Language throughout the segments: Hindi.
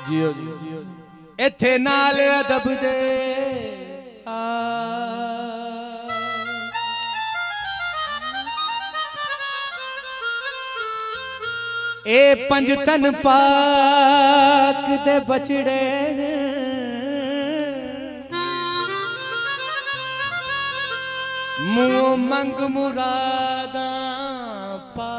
जियो जियो इत्थे नाल अदब दे ए पंज तन पाक दे बचड़े मुँह मंग मुरादा पा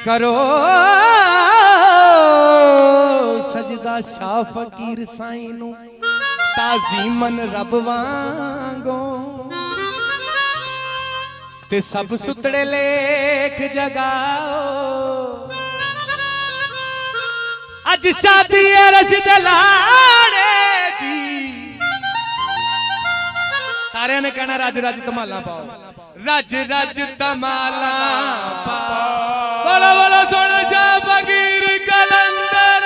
करो सजदा शाह फकीर साईं नू ताज़ीमन रब वांगो ते सब सुतड़े लेख जगाओ अज शादी रशद लाड़े दी सारे ने कहना रज रज धमाला पाओ रज रज धमाला पाओ बोलो बोलो सोना शाह फकीर कलंदर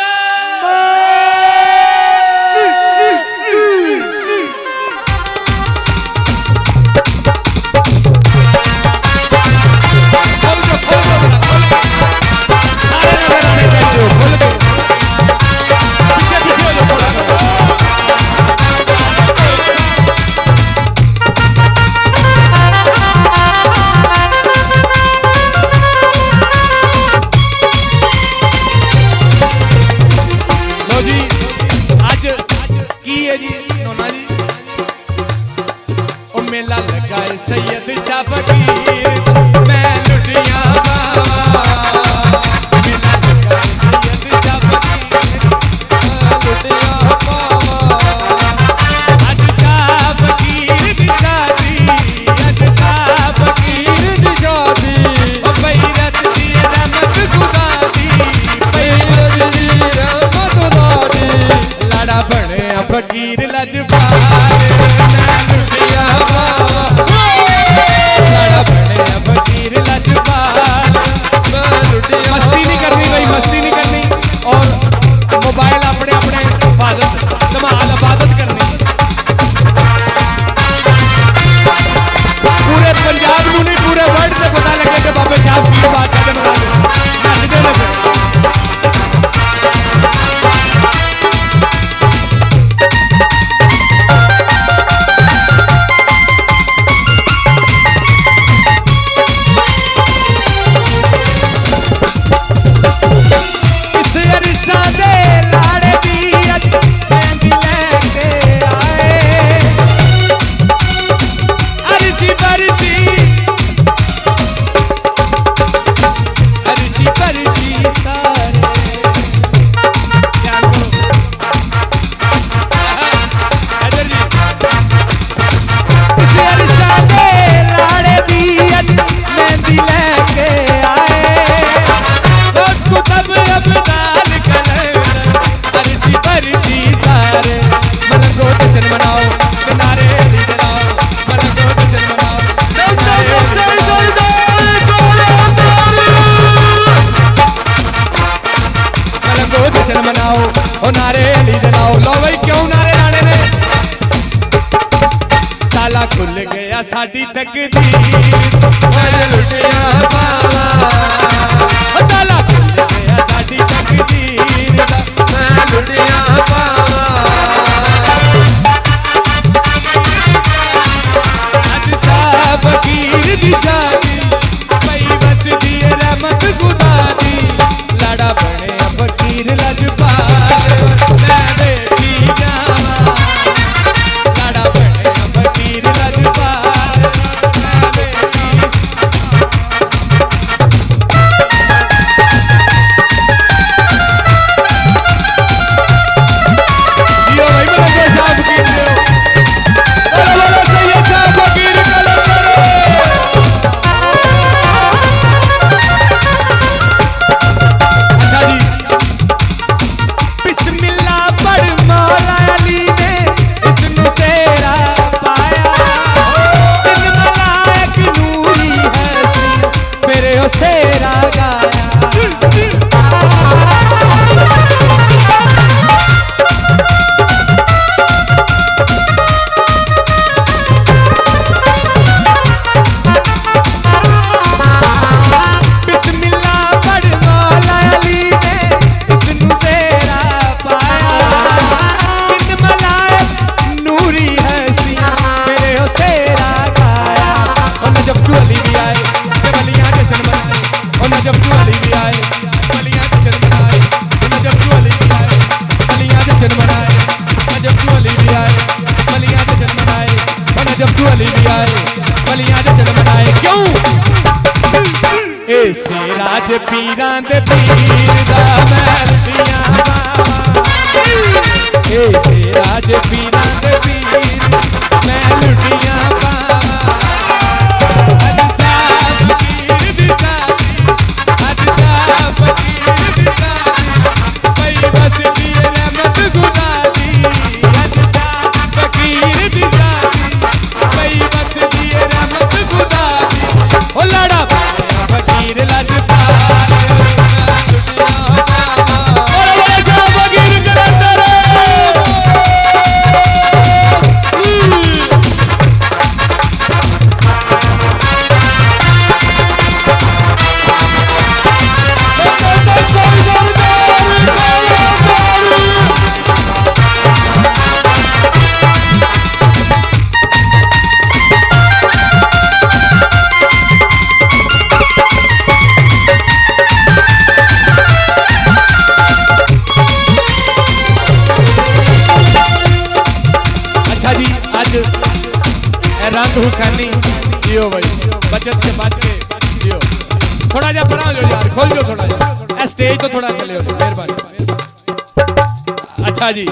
मेला लगाए सैयद शाह फकीर मैं लुटिया बाबा मेला लगाए सैयद शाह फकीर लुटिया बाबा अज शाह फकीर दी शादी अज शाह फकीर दी शादी ओ बैरत दी रहमत खुदा दी बैरत दी रहमत खुदा दी लाड़ा बने फकीर लजपाल मस्ती नहीं करनी भाई, मस्ती नहीं करनी और मोबाइल अपने अपने धमाल इबादत करनी। पूरे पंजाब को नहीं पूरे वर्ल्ड से पता लगे कि बाबा शाह की बात नारे अली जलाओ लो भाई क्यों नारे लाने ने ताला खुल गया साडी तकदीर मैं लुटिया बाबा ताला खुल गया साडी तकदीर मैं लुटिया बाबा अज शाह फकीर दी शादी पई बस दी रहमत खुदा दी लाड़ा बने फकीर लजपाल जब तू अली भी आए बलियां दे चल मनाए क्यों ऐसे राज पीरां दे पीर दा महलियां ऐसे राज पीरां दे पीर महलियां रंग हुसैनी जियो भाई बचत के बच के जियो थोड़ा जा परा हो यार खोल जो थोड़ा जा स्टेज तो थोड़ा चले हो मेहरबानी अच्छा जी